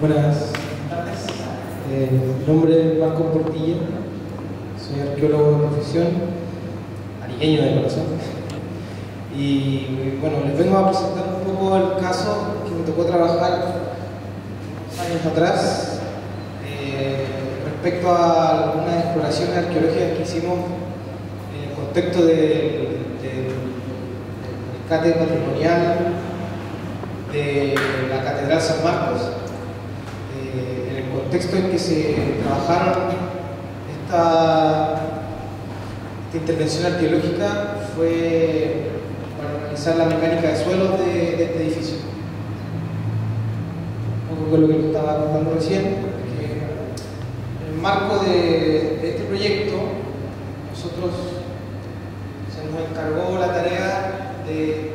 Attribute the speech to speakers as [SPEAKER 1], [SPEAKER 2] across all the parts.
[SPEAKER 1] Buenas tardes. Mi nombre es Marco Portilla, soy arqueólogo de profesión, ariqueño de corazón. Y bueno, les vengo a presentar un poco el caso que me tocó trabajar años atrás respecto a algunas exploraciones arqueológicas que hicimos en el contexto del rescate patrimonial de la Catedral San Marcos. En el contexto en que se trabajaron esta intervención arqueológica fue para analizar la mecánica de suelos de este edificio. Un poco con lo que les estaba contando recién, que en el marco de este proyecto nosotros se nos encargó la tarea de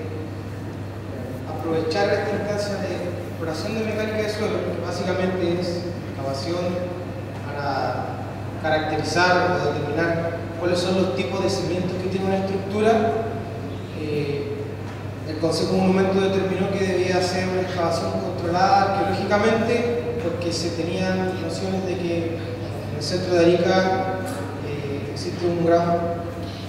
[SPEAKER 1] aprovechar esta instancia de exploración de mecánica de suelo, que básicamente es excavación para caracterizar o determinar cuáles son los tipos de cimientos que tiene una estructura. El Consejo Monumento determinó que debía ser una excavación controlada arqueológicamente porque se tenían nociones de que en el centro de Arica existe un gran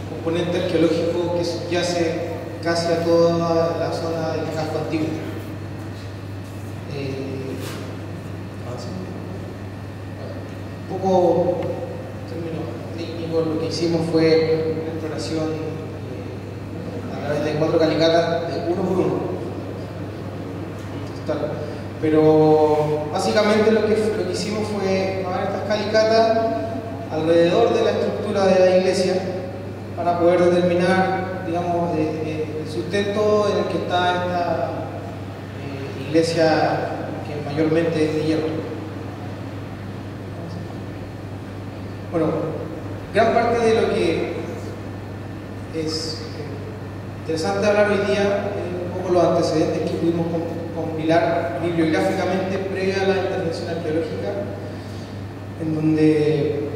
[SPEAKER 1] componente arqueológico que subyace casi a toda la zona del casco antiguo. Un poco técnico, lo que hicimos fue una exploración a través de 4 calicatas de uno por uno. Pero básicamente lo que hicimos fue grabar estas calicatas alrededor de la estructura de la iglesia para poder determinar, digamos, el sustento en el que está esta iglesia, que mayormente es de hierro. Bueno, gran parte de lo que es interesante hablar hoy día es un poco los antecedentes que pudimos compilar bibliográficamente previa a la intervención arqueológica, en donde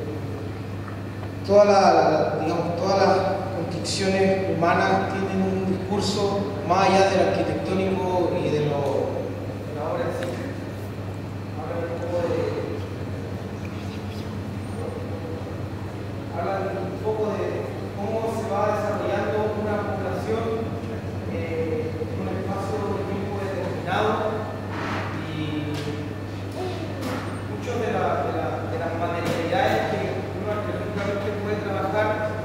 [SPEAKER 1] todas las construcciones humanas tienen un discurso más allá del arquitectónico y de la obra en sí. Hablan un poco de cómo se va desarrollando una población en un espacio de tiempo determinado, y muchas de las materialidades que uno arqueológicamente puede trabajar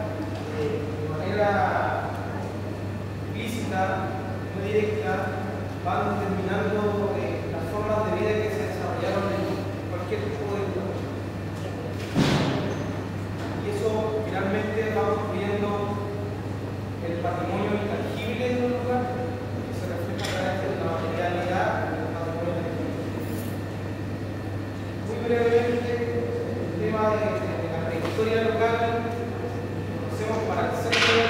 [SPEAKER 1] de manera explícita, no directa, van determinando las formas de vida que se desarrollaron en cualquier tipo de lugar. Y eso finalmente va construyendo el patrimonio intangible de un lugar, que se refleja a través de la materialidad del patrimonio tangible. Muy brevemente, el tema de la prehistoria local, conocemos para el centro,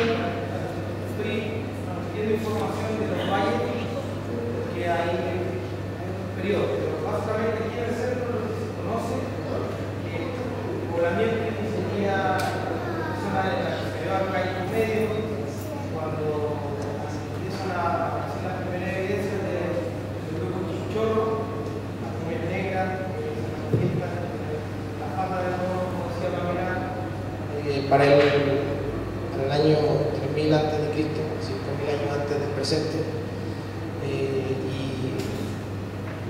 [SPEAKER 1] estoy pidiendo información de los valles que hay en un periodo, pero básicamente aquí en el centro lo que se conoce es el poblamiento que sería la zona de la Caico Medio, cuando empiezan a hacer las primeras evidencias del grupo Chinchorro, las Nubes Negras, la falda del mono, como decía Pamela, para el año 3000 a.C., 5000 años antes del presente. Y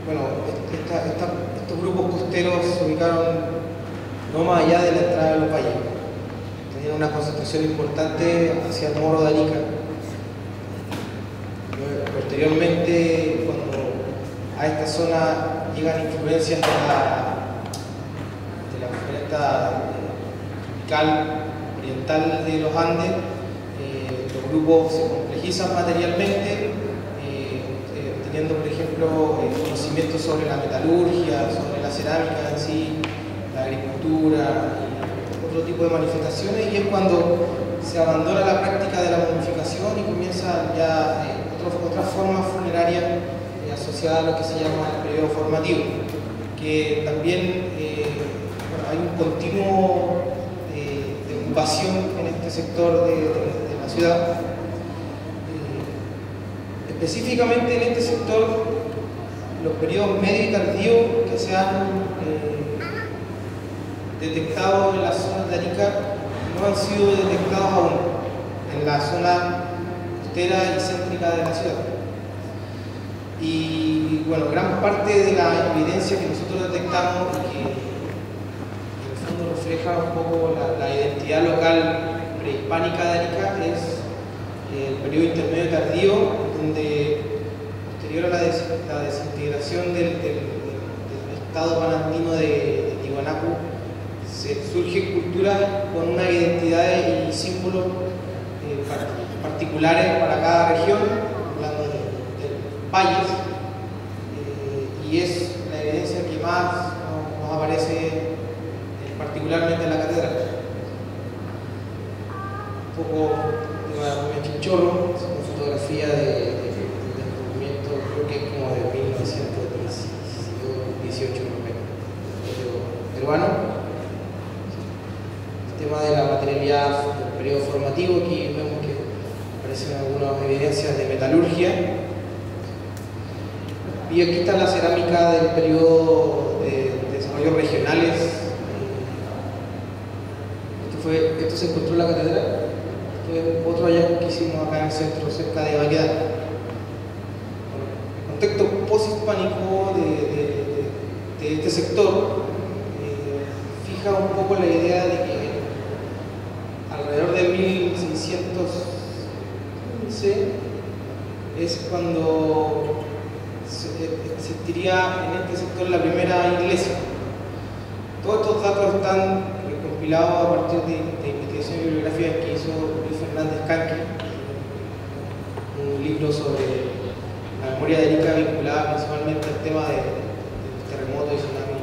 [SPEAKER 1] bueno, estos grupos costeros se ubicaron no más allá de la entrada de los valles. Tenían una concentración importante hacia el Morro de Arica. Posteriormente, cuando a esta zona llegan influencias de la oferta tropical oriental de los Andes, los grupos se complejizan materialmente, teniendo, por ejemplo, conocimientos sobre la metalurgia, sobre la cerámica en sí, la agricultura y otro tipo de manifestaciones, y es cuando se abandona la práctica de la momificación y comienzan ya otras formas funerarias asociadas a lo que se llama el periodo formativo, que también hay un continuo de ocupación en este sector de la ciudad. Específicamente en este sector los periodos medio y tardío que se han detectado en las zonas de Arica no han sido detectados aún en la zona costera y céntrica de la ciudad. Y bueno, gran parte de la evidencia que nosotros detectamos y que en el fondo refleja un poco la identidad local prehispánica de Arica es el periodo intermedio tardío, donde posterior a la desintegración del estado panandino de Tiwanaku surgen culturas con una identidad y símbolos particulares para cada región, hablando de valles, y es la evidencia que más nos aparece particularmente en la catedral. Un poco de Chinchorro, es una fotografía del descubrimiento, creo que es como de 1918 peruano. El tema de la materialidad del periodo formativo, aquí vemos que aparecen algunas evidencias de metalurgia. Y aquí está la cerámica del periodo de desarrollos regionales. Esto se encontró en la catedral. Otro hallazgo que hicimos acá en el centro, cerca de Baquedano. El contexto poshispánico de este sector fija un poco la idea de que alrededor de 1615 es cuando existiría en este sector la primera iglesia. Todos estos datos están compilados a partir de investigación y bibliografía que hizo Luis Fernández Canqui, un libro sobre la memoria de Arica vinculada principalmente al tema de terremotos y tsunamis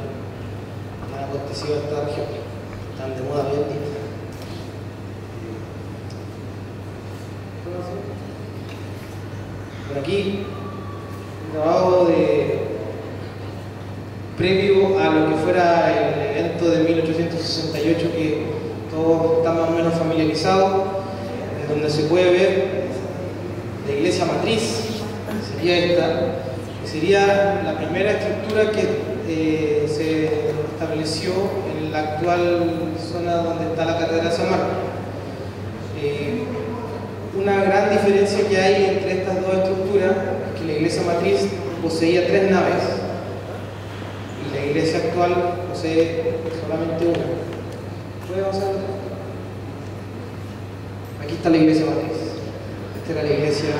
[SPEAKER 1] que han acontecido en esta región, están de moda bien distinta. Por aquí, grabado previo a lo que fuera el evento de 1868, que todos están más o menos familiarizados, en donde se puede ver la iglesia matriz, sería esta, que sería la primera estructura que se estableció en la actual zona donde está la Catedral de San Marcos. Una gran diferencia que hay entre estas dos estructuras es que la iglesia matriz poseía 3 naves y la iglesia actual posee solamente una. ¿Puede avanzar? Aquí está la iglesia matriz. Esta era la iglesia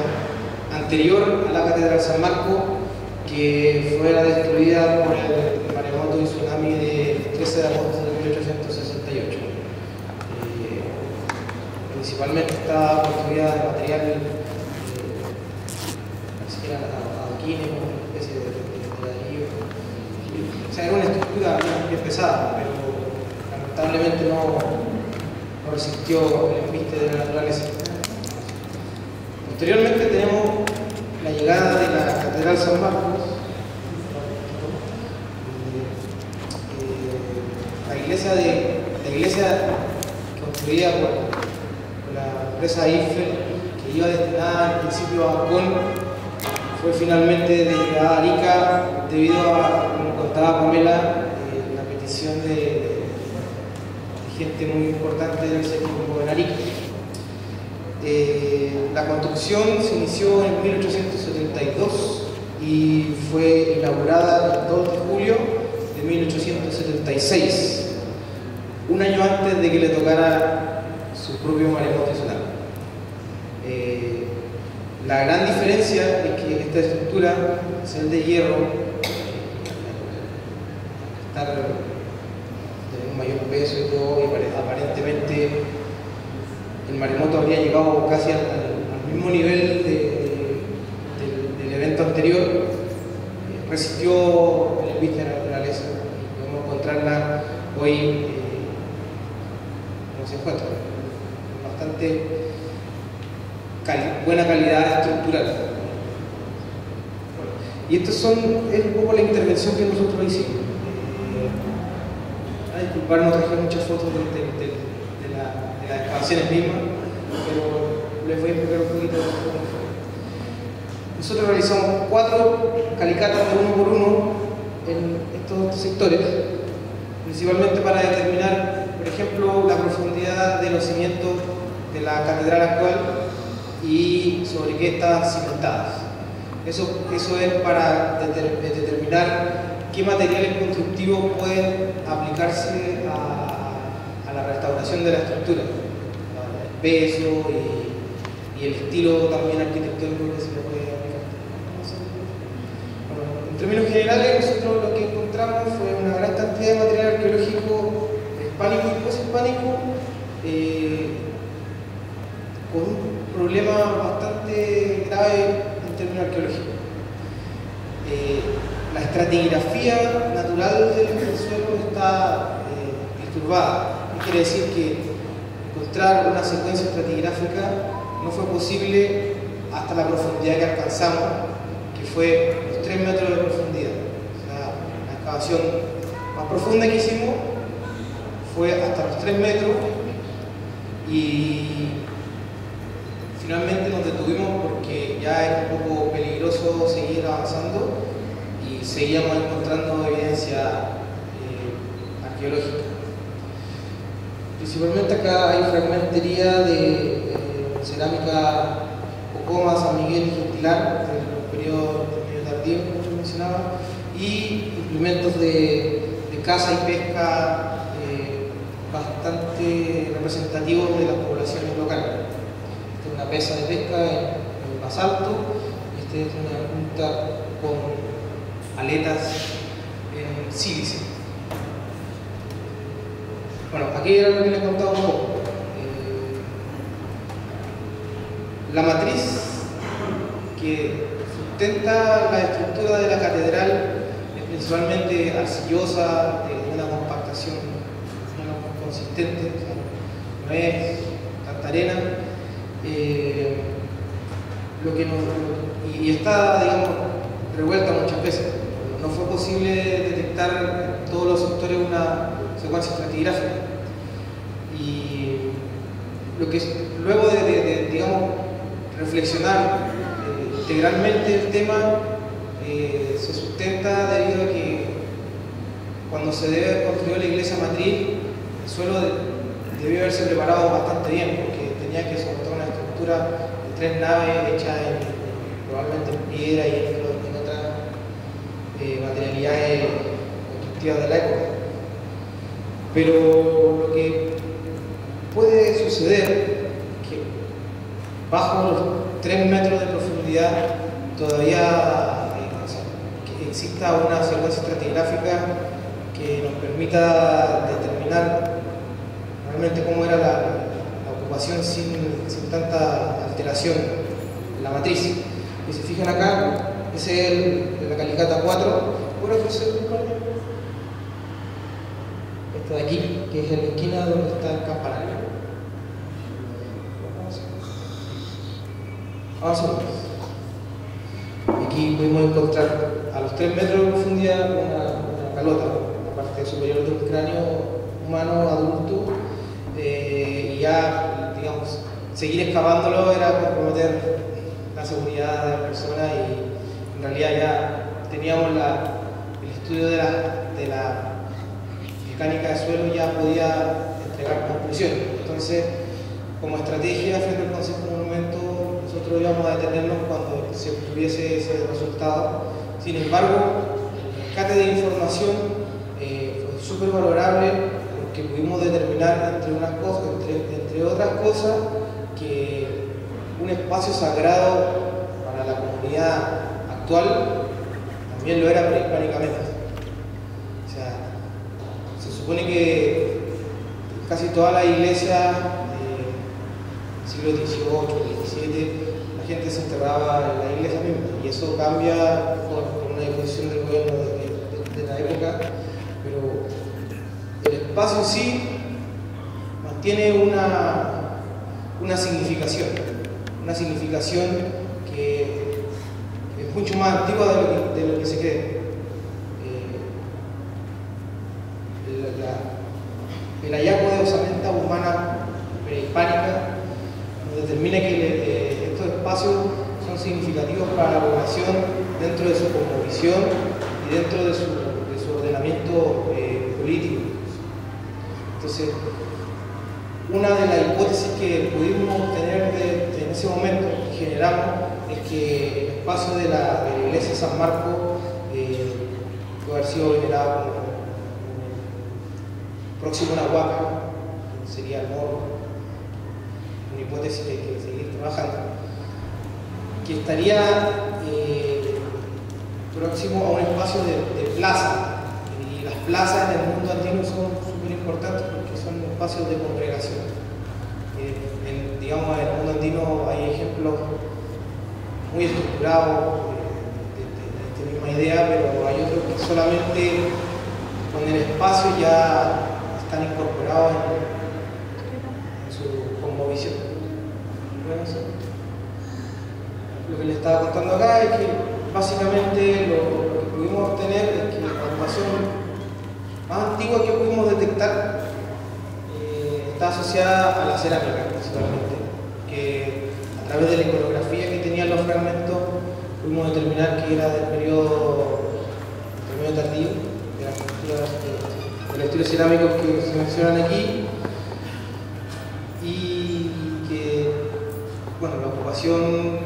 [SPEAKER 1] anterior a la Catedral de San Marcos, que fue destruida por el maremoto y tsunami del 13 de agosto de 1868. Principalmente estaba construida de material adoquines, una especie de ladrillo. O sea, era una estructura bien pesada, pero lamentablemente no resistió el embiste de la naturaleza. Posteriormente tenemos la llegada de la Catedral San Marcos, la iglesia construida por la empresa Eiffel, que iba destinada al principio a Ancón, fue finalmente derivada a Arica debido a, como contaba Pamela, la petición de gente muy importante del sector en Arica. La construcción se inició en 1872 y fue inaugurada el 2 de julio de 1876, un año antes de que le tocara su propio maremoto y tsunami. La gran diferencia es que esta estructura, ser de hierro, estar de un mayor peso y todo, y aparentemente el maremoto habría llegado casi al mismo nivel del evento anterior, resistió el embiste de la naturaleza. Podemos encontrarla hoy como se encuentra, bastante buena calidad estructural. Y esto es un poco la intervención que nosotros hicimos. A disculpar, no traje muchas fotos de las excavaciones mismas, pero les voy a explicar un poquito de cómo fue. Nosotros realizamos 4 calicatas de 1 por 1 en estos sectores, principalmente para determinar, por ejemplo, la profundidad de los cimientos de la catedral actual y sobre qué están cimentadas. Eso es para determinar qué materiales constructivos pueden aplicarse a la restauración de la estructura, el peso y el estilo también arquitectónico que se le puede aplicar. Bueno, en términos generales, nosotros lo que encontramos fue una gran cantidad de material arqueológico hispánico y poshispánico con un problema bastante grave en términos arqueológicos. La estratigrafía natural del suelo está disturbada. ¿Qué quiere decir? Que encontrar una secuencia estratigráfica no fue posible hasta la profundidad que alcanzamos, que fue los 3 metros de profundidad. O sea, la excavación más profunda que hicimos fue hasta los 3 metros y finalmente nos detuvimos porque ya era un poco peligroso seguir avanzando y seguíamos encontrando evidencia arqueológica. Principalmente acá hay fragmentería de cerámica Pocoma, San Miguel y Gentilar del periodo medio tardío, como mencionaba, y implementos de caza y pesca bastante representativos de las poblaciones locales. Esta es una pesa de pesca en basalto, esta es una punta con aletas en sílice. Bueno, aquí era lo que les contaba un poco. La matriz que sustenta la estructura de la catedral es principalmente arcillosa, de una compactación consistente, o sea, no es tanta arena, y está, digamos, revuelta muchas veces. No fue posible detectar en todos los sectores una secuencia estratigráfica. Y lo que luego de digamos, reflexionar integralmente el tema se sustenta debido a que cuando se debe construir la iglesia matriz, el suelo debió haberse preparado bastante bien, porque tenía que soportar una estructura de 3 naves hecha probablemente en piedra y en otras materialidades constructivas de la época. Pero lo que puede suceder es que bajo los 3 metros de profundidad todavía que exista una secuencia estratigráfica que nos permita determinar realmente cómo era la ocupación sin tanta alteración en la matriz. Y si fijan acá, ese es la calicata 4. ¿Puedo ofrecer un par? Esta de aquí, que es en la esquina donde está el campanario. Vamos a ver. Aquí pudimos encontrar a los 3 metros de profundidad una calota, la parte superior de un cráneo humano adulto, y ya, digamos, seguir excavándolo era comprometer la seguridad de la persona, y en realidad ya teníamos el estudio de la mecánica de suelo, ya podía entregar conclusiones. Entonces, como estrategia frente al Consejo de Monumentos, nosotros íbamos a detenernos cuando se obtuviese ese resultado. Sin embargo, el rescate de información fue súper valorable, porque pudimos determinar entre otras cosas, que un espacio sagrado para la comunidad actual también lo era prehispánicamente. O sea, se supone que casi toda la iglesia siglo XVIII, XVII, la gente se enterraba en la iglesia misma, y eso cambia por una disposición del gobierno de la época, pero el espacio en sí mantiene una significación que es mucho más antigua de lo que se cree. El hallazgo de osamenta humana prehispánica determina que estos espacios son significativos para la población dentro de su cosmovisión y dentro de su ordenamiento político. Entonces, una de las hipótesis que pudimos tener en ese momento, que generamos, es que el espacio de la iglesia de San Marcos puede haber sido venerado como próximo a una huaca, que sería el morro, una hipótesis que hay que seguir trabajando, que estaría próximo a un espacio de plaza. Y las plazas en el mundo andino son súper importantes porque son espacios de congregación. Digamos, en el mundo andino hay ejemplos muy estructurados de esta misma idea, pero hay otros que solamente con el espacio ya están incorporados en su cosmovisión. Lo que les estaba contando acá es que básicamente lo que pudimos obtener es que la ocupación más antigua que pudimos detectar está asociada a la cerámica, principalmente, que a través de la iconografía que tenían los fragmentos pudimos determinar que era del periodo tardío, de los estilos cerámicos que se mencionan aquí, y que, bueno, la ocupación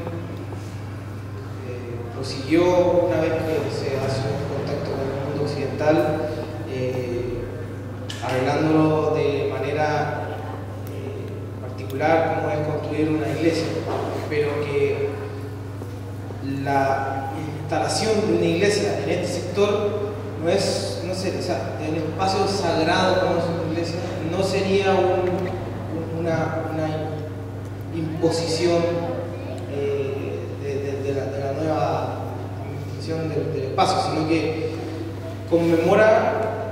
[SPEAKER 1] prosiguió una vez que se hace un contacto con el mundo occidental, arreglándolo de manera particular, como es construir una iglesia, pero que la instalación de una iglesia en este sector no es, no sé, o sea, en el espacio sagrado como es una iglesia, no sería una imposición de la nueva administración del espacio, sino que conmemora